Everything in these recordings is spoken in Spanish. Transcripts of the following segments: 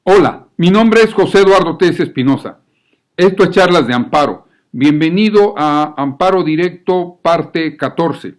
Hola, mi nombre es José Eduardo Tess Espinosa. Esto es Charlas de Amparo. Bienvenido a Amparo Directo, parte 14.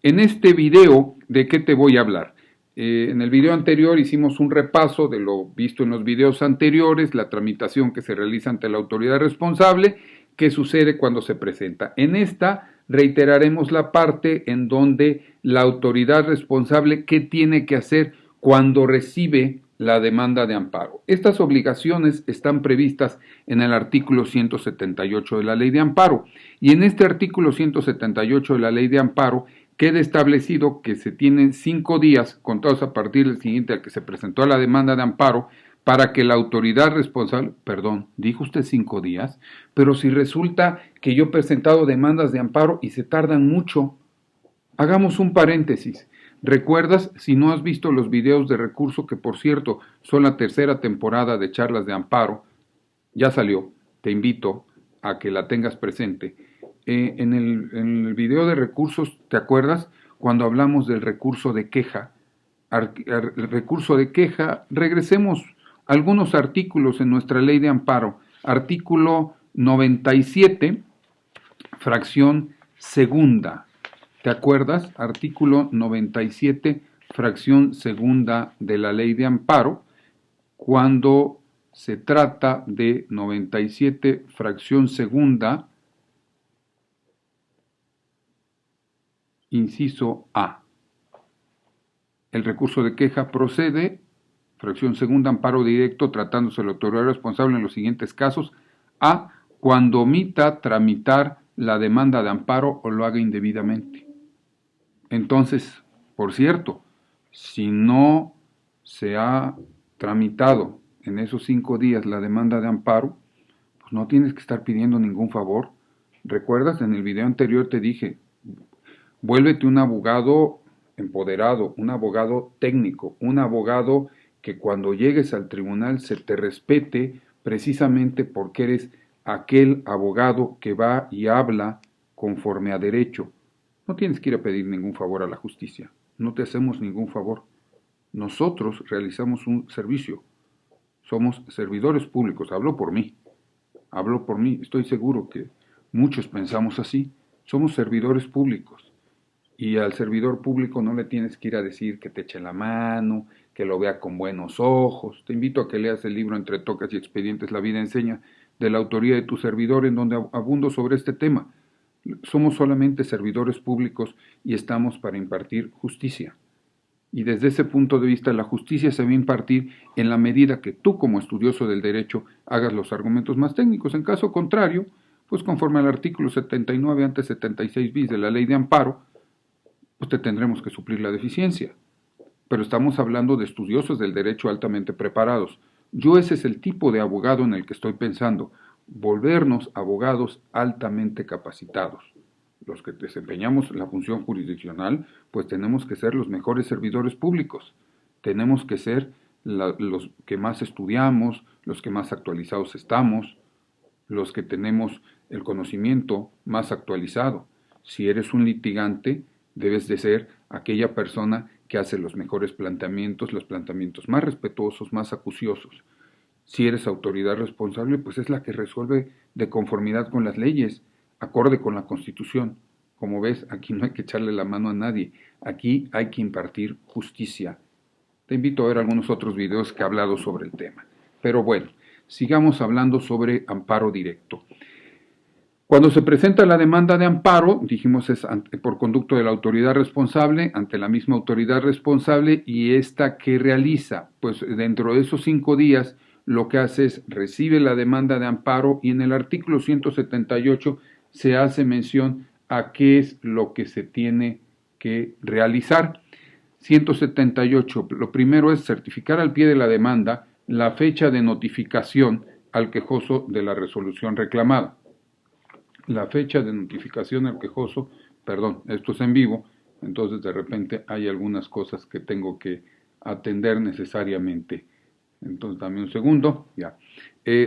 En este video, ¿de qué te voy a hablar? En el video anterior hicimos un repaso de lo visto en los videos anteriores, la tramitación que se realiza ante la autoridad responsable, qué sucede cuando se presenta. En esta reiteraremos la parte en donde la autoridad responsable, qué tiene que hacer cuando recibe la demanda de amparo. Estas obligaciones están previstas en el artículo 178 de la Ley de Amparo, y en este artículo 178 de la Ley de Amparo queda establecido que se tienen 5 días, contados a partir del siguiente al que se presentó la demanda de amparo, para que la autoridad responsable, perdón, dijo usted 5 días, pero si resulta que yo he presentado demandas de amparo y se tardan mucho, hagamos un paréntesis. ¿Recuerdas, si no has visto los videos de recurso, que por cierto son la tercera temporada de Charlas de Amparo, ya salió, te invito a que la tengas presente? En el video de recursos, ¿te acuerdas? Cuando hablamos del recurso de queja, el recurso de queja, regresemos a algunos artículos en nuestra Ley de Amparo. Artículo 97, fracción segunda. ¿Te acuerdas? Artículo 97, fracción segunda de la Ley de Amparo, cuando se trata de 97, fracción segunda, inciso A. El recurso de queja procede, fracción segunda, amparo directo, tratándose de la autoridad responsable en los siguientes casos: A, cuando omita tramitar la demanda de amparo o lo haga indebidamente. Entonces, por cierto, si no se ha tramitado en esos 5 días la demanda de amparo, pues no tienes que estar pidiendo ningún favor. ¿Recuerdas? En el video anterior te dije, vuélvete un abogado empoderado, un abogado técnico, un abogado que cuando llegues al tribunal se te respete precisamente porque eres aquel abogado que va y habla conforme a derecho. No tienes que ir a pedir ningún favor a la justicia, no te hacemos ningún favor. Nosotros realizamos un servicio, somos servidores públicos, hablo por mí, estoy seguro que muchos pensamos así, somos servidores públicos. Y al servidor público no le tienes que ir a decir que te eche la mano, que lo vea con buenos ojos. Te invito a que leas el libro Entre Tocas y Expedientes, la vida enseña, de la autoría de tu servidor, en donde abundo sobre este tema. Somos solamente servidores públicos y estamos para impartir justicia. Y desde ese punto de vista, la justicia se va a impartir en la medida que tú, como estudioso del derecho, hagas los argumentos más técnicos. En caso contrario, pues conforme al artículo 79 antes 76 bis de la Ley de Amparo, pues te tendremos que suplir la deficiencia. Pero estamos hablando de estudiosos del derecho altamente preparados. Yo ese es el tipo de abogado en el que estoy pensando, volvernos abogados altamente capacitados. Los que desempeñamos la función jurisdiccional, pues tenemos que ser los mejores servidores públicos. Tenemos que ser los que más estudiamos, los que más actualizados estamos, los que tenemos el conocimiento más actualizado. Si eres un litigante, debes de ser aquella persona que hace los mejores planteamientos, los planteamientos más respetuosos, más acuciosos. Si eres autoridad responsable, pues es la que resuelve de conformidad con las leyes, acorde con la Constitución. Como ves, aquí no hay que echarle la mano a nadie, aquí hay que impartir justicia. Te invito a ver algunos otros videos que he hablado sobre el tema. Pero bueno, sigamos hablando sobre amparo directo. Cuando se presenta la demanda de amparo, dijimos es por conducto de la autoridad responsable, ante la misma autoridad responsable, y esta ¿qué realiza? Pues dentro de esos 5 días lo que hace es recibe la demanda de amparo, y en el artículo 178 se hace mención a qué es lo que se tiene que realizar. 178, lo primero es certificar al pie de la demanda la fecha de notificación al quejoso de la resolución reclamada. La fecha de notificación al quejoso, perdón, esto es en vivo, entonces de repente hay algunas cosas que tengo que atender necesariamente. Entonces dame un segundo, ya.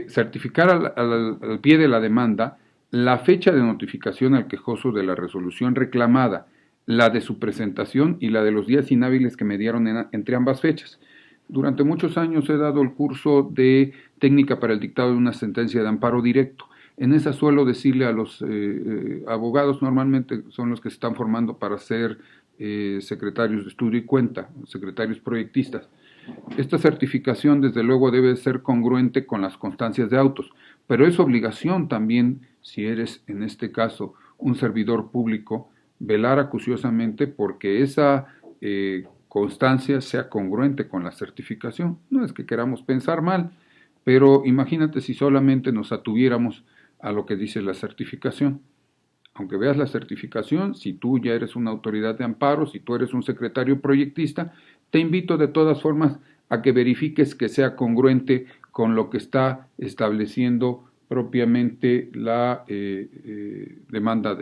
Certificar al pie de la demanda la fecha de notificación al quejoso de la resolución reclamada, la de su presentación y la de los días inhábiles que mediaron entre ambas fechas. Durante muchos años he dado el curso de técnica para el dictado de una sentencia de amparo directo. En esa suelo decirle a los abogados, normalmente son los que se están formando para ser secretarios de estudio y cuenta, secretarios proyectistas. Esta certificación, desde luego, debe ser congruente con las constancias de autos, pero es obligación también, si eres en este caso un servidor público, velar acuciosamente porque esa constancia sea congruente con la certificación. No es que queramos pensar mal, pero imagínate si solamente nos atuviéramos a lo que dice la certificación. Aunque veas la certificación, si tú ya eres una autoridad de amparo, si tú eres un secretario proyectista, te invito de todas formas a que verifiques que sea congruente con lo que está estableciendo propiamente la demanda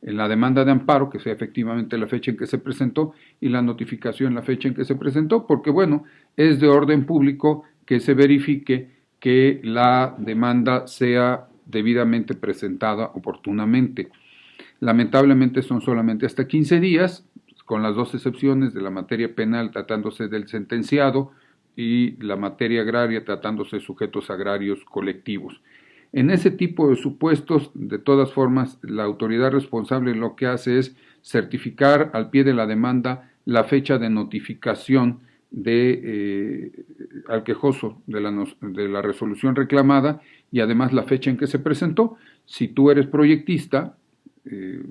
en la demanda de amparo, que sea efectivamente la fecha en que se presentó, y la notificación la fecha en que se presentó, porque bueno, es de orden público que se verifique que la demanda sea debidamente presentada oportunamente. Lamentablemente son solamente hasta 15 días, con las dos excepciones de la materia penal tratándose del sentenciado y la materia agraria tratándose de sujetos agrarios colectivos. En ese tipo de supuestos, de todas formas, la autoridad responsable lo que hace es certificar al pie de la demanda la fecha de notificación al quejoso de la resolución reclamada y además la fecha en que se presentó. Si tú eres proyectista,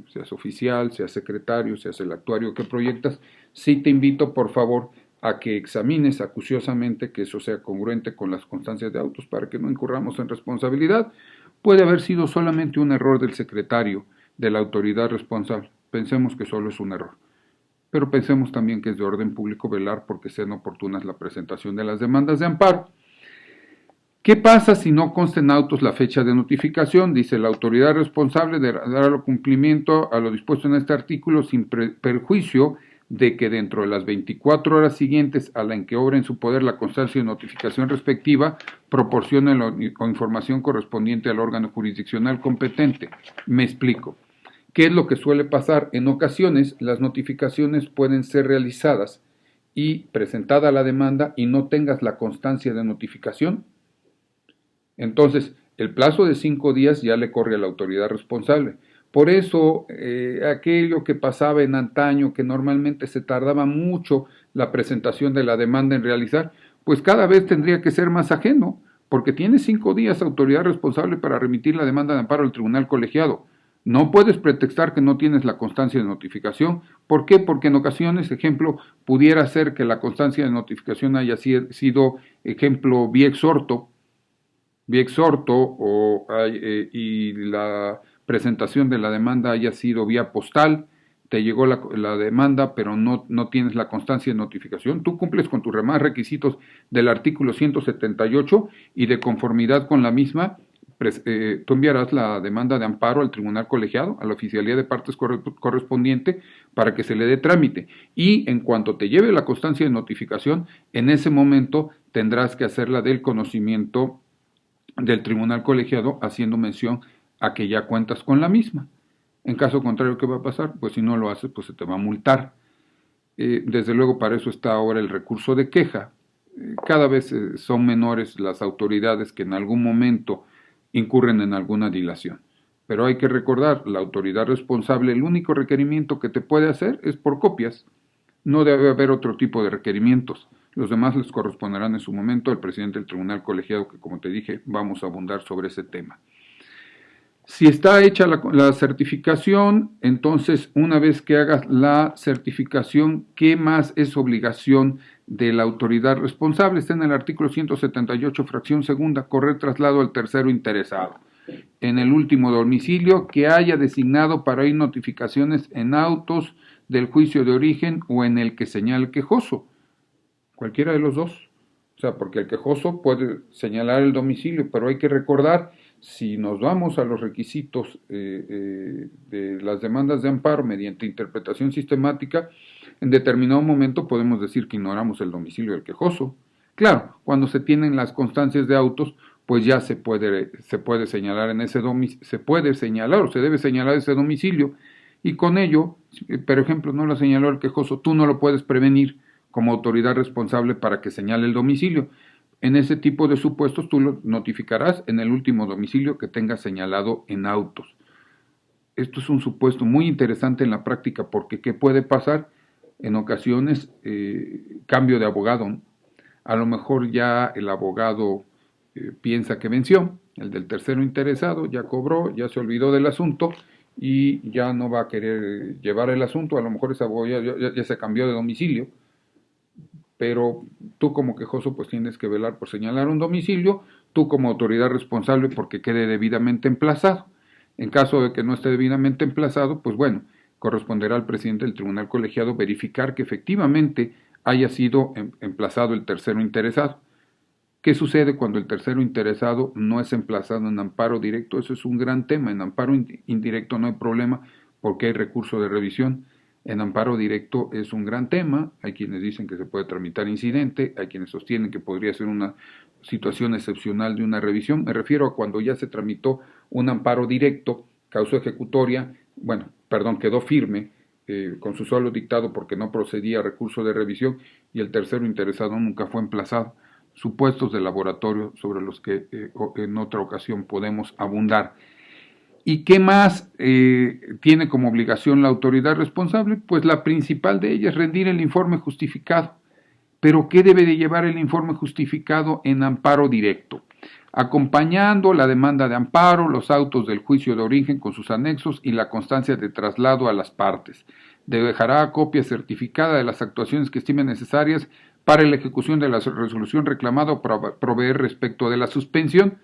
seas oficial, seas secretario, seas el actuario que proyectas, sí te invito por favor a que examines acuciosamente que eso sea congruente con las constancias de autos para que no incurramos en responsabilidad. Puede haber sido solamente un error del secretario, de la autoridad responsable. Pensemos que solo es un error. Pero pensemos también que es de orden público velar porque sean oportunas la presentación de las demandas de amparo. ¿Qué pasa si no consta en autos la fecha de notificación? Dice, la autoridad responsable dará cumplimiento a lo dispuesto en este artículo sin perjuicio de que dentro de las 24 horas siguientes a la en que obra en su poder la constancia de notificación respectiva, proporcione la información correspondiente al órgano jurisdiccional competente. Me explico. ¿Qué es lo que suele pasar? En ocasiones las notificaciones pueden ser realizadas y presentada la demanda y no tengas la constancia de notificación. Entonces, el plazo de 5 días ya le corre a la autoridad responsable. Por eso, aquello que pasaba en antaño, que normalmente se tardaba mucho la presentación de la demanda en realizar, pues cada vez tendría que ser más ajeno, porque tiene 5 días autoridad responsable para remitir la demanda de amparo al tribunal colegiado. No puedes pretextar que no tienes la constancia de notificación. ¿Por qué? Porque en ocasiones, ejemplo, pudiera ser que la constancia de notificación haya sido, ejemplo, vía exhorto y la presentación de la demanda haya sido vía postal, te llegó la demanda pero no tienes la constancia de notificación, tú cumples con tus demás requisitos del artículo 178 y de conformidad con la misma, tú enviarás la demanda de amparo al tribunal colegiado, a la oficialía de partes correspondiente para que se le dé trámite y en cuanto te lleve la constancia de notificación, en ese momento tendrás que hacerla del conocimiento del tribunal colegiado haciendo mención a que ya cuentas con la misma. En caso contrario, ¿qué va a pasar? Pues si no lo haces, pues se te va a multar. Desde luego para eso está ahora el recurso de queja. Cada vez son menores las autoridades que en algún momento incurren en alguna dilación. Pero hay que recordar, la autoridad responsable, el único requerimiento que te puede hacer es por copias. No debe haber otro tipo de requerimientos. Los demás les corresponderán en su momento al presidente del tribunal colegiado, que como te dije, vamos a abundar sobre ese tema. Si está hecha la certificación, entonces una vez que hagas la certificación, ¿qué más es obligación de la autoridad responsable? Está en el artículo 178, fracción segunda, correr traslado al tercero interesado. En el último domicilio que haya designado para ir notificaciones en autos del juicio de origen o en el que señala el quejoso. Cualquiera de los dos. O sea, porque el quejoso puede señalar el domicilio, pero hay que recordar, si nos vamos a los requisitos de las demandas de amparo mediante interpretación sistemática, en determinado momento podemos decir que ignoramos el domicilio del quejoso. Claro, cuando se tienen las constancias de autos, pues ya se puede señalar en ese domicilio, se puede señalar o se debe señalar ese domicilio, y con ello, por ejemplo, no lo señaló el quejoso, tú no lo puedes prevenir como autoridad responsable para que señale el domicilio. En ese tipo de supuestos tú lo notificarás en el último domicilio que tengas señalado en autos. Esto es un supuesto muy interesante en la práctica porque ¿qué puede pasar? En ocasiones, cambio de abogado. A lo mejor ya el abogado piensa que venció, el del tercero interesado ya cobró, ya se olvidó del asunto y ya no va a querer llevar el asunto. A lo mejor ese abogado ya se cambió de domicilio, pero tú como quejoso pues tienes que velar por señalar un domicilio, tú como autoridad responsable porque quede debidamente emplazado. En caso de que no esté debidamente emplazado, pues bueno, corresponderá al presidente del tribunal colegiado verificar que efectivamente haya sido emplazado el tercero interesado. ¿Qué sucede cuando el tercero interesado no es emplazado en amparo directo? Eso es un gran tema. En amparo indirecto no hay problema porque hay recurso de revisión. En amparo directo es un gran tema. Hay quienes dicen que se puede tramitar incidente, hay quienes sostienen que podría ser una situación excepcional de una revisión. Me refiero a cuando ya se tramitó un amparo directo, causó ejecutoria, quedó firme con su solo dictado porque no procedía a recurso de revisión y el tercero interesado nunca fue emplazado. Supuestos de laboratorio sobre los que en otra ocasión podemos abundar. ¿Y qué más tiene como obligación la autoridad responsable? Pues la principal de ellas es rendir el informe justificado. ¿Pero qué debe de llevar el informe justificado en amparo directo? Acompañando la demanda de amparo, los autos del juicio de origen con sus anexos y la constancia de traslado a las partes. Dejará copia certificada de las actuaciones que estime necesarias para la ejecución de la resolución reclamada o proveer respecto de la suspensión.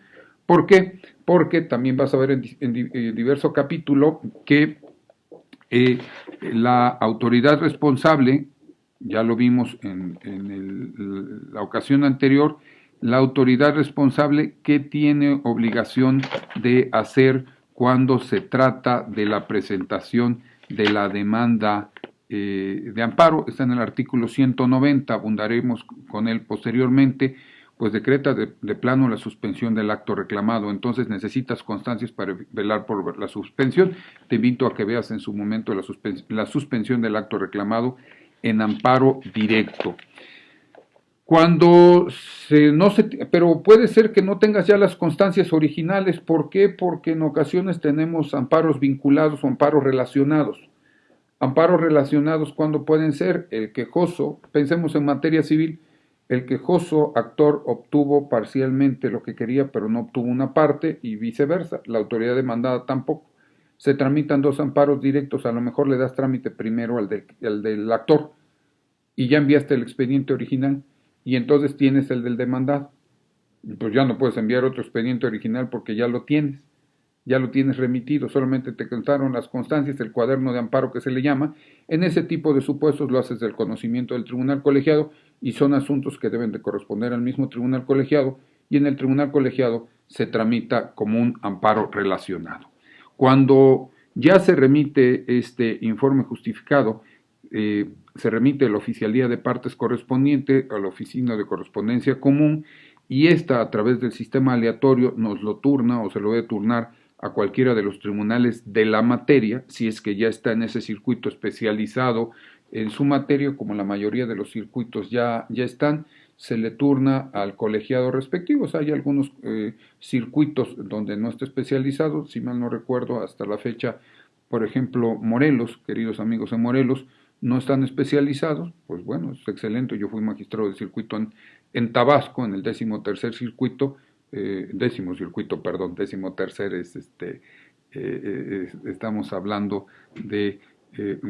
¿Por qué? Porque también vas a ver en diverso capítulo que la autoridad responsable, ya lo vimos en la ocasión anterior, la autoridad responsable que tiene obligación de hacer cuando se trata de la presentación de la demanda de amparo. Está en el artículo 190, abundaremos con él posteriormente. Pues decreta de plano la suspensión del acto reclamado. Entonces necesitas constancias para velar por la suspensión. Te invito a que veas en su momento la suspensión del acto reclamado en amparo directo. Pero puede ser que no tengas ya las constancias originales. ¿Por qué? Porque en ocasiones tenemos amparos vinculados o amparos relacionados. Amparos relacionados, ¿cuándo pueden ser? El quejoso, pensemos en materia civil, el quejoso actor obtuvo parcialmente lo que quería, pero no obtuvo una parte, y viceversa, la autoridad demandada tampoco. Se tramitan dos amparos directos, a lo mejor le das trámite primero al del actor, y ya enviaste el expediente original, y entonces tienes el del demandado. Pues ya no puedes enviar otro expediente original porque ya lo tienes remitido, solamente te contaron las constancias, el cuaderno de amparo que se le llama. En ese tipo de supuestos lo haces del conocimiento del tribunal colegiado y son asuntos que deben de corresponder al mismo tribunal colegiado y en el tribunal colegiado se tramita como un amparo relacionado. Cuando ya se remite este informe justificado, se remite a la oficialía de partes correspondiente, a la oficina de correspondencia común y esta a través del sistema aleatorio nos lo turna o se lo debe turnar a cualquiera de los tribunales de la materia, si es que ya está en ese circuito especializado en su materia, como la mayoría de los circuitos ya están, se le turna al colegiado respectivo. O sea, hay algunos circuitos donde no está especializado, si mal no recuerdo, hasta la fecha, por ejemplo, Morelos, queridos amigos en Morelos, no están especializados, pues bueno, es excelente. Yo fui magistrado de circuito en Tabasco, en el 13º circuito, estamos hablando de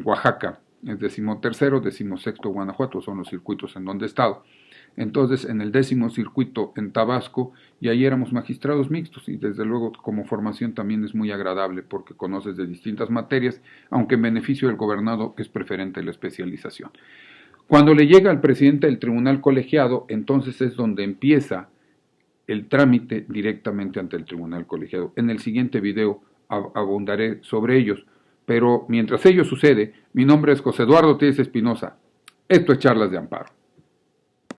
Oaxaca, es 13º, 16º Guanajuato, son los circuitos en donde he estado. Entonces, en el 10º circuito en Tabasco, y ahí éramos magistrados mixtos, y desde luego como formación también es muy agradable porque conoces de distintas materias, aunque en beneficio del gobernado es preferente la especialización. Cuando le llega al presidente del tribunal colegiado, entonces es donde empieza el trámite directamente ante el tribunal colegiado. En el siguiente video abundaré sobre ellos, pero mientras ello sucede, mi nombre es José Eduardo Telles Espinosa. Esto es Charlas de Amparo.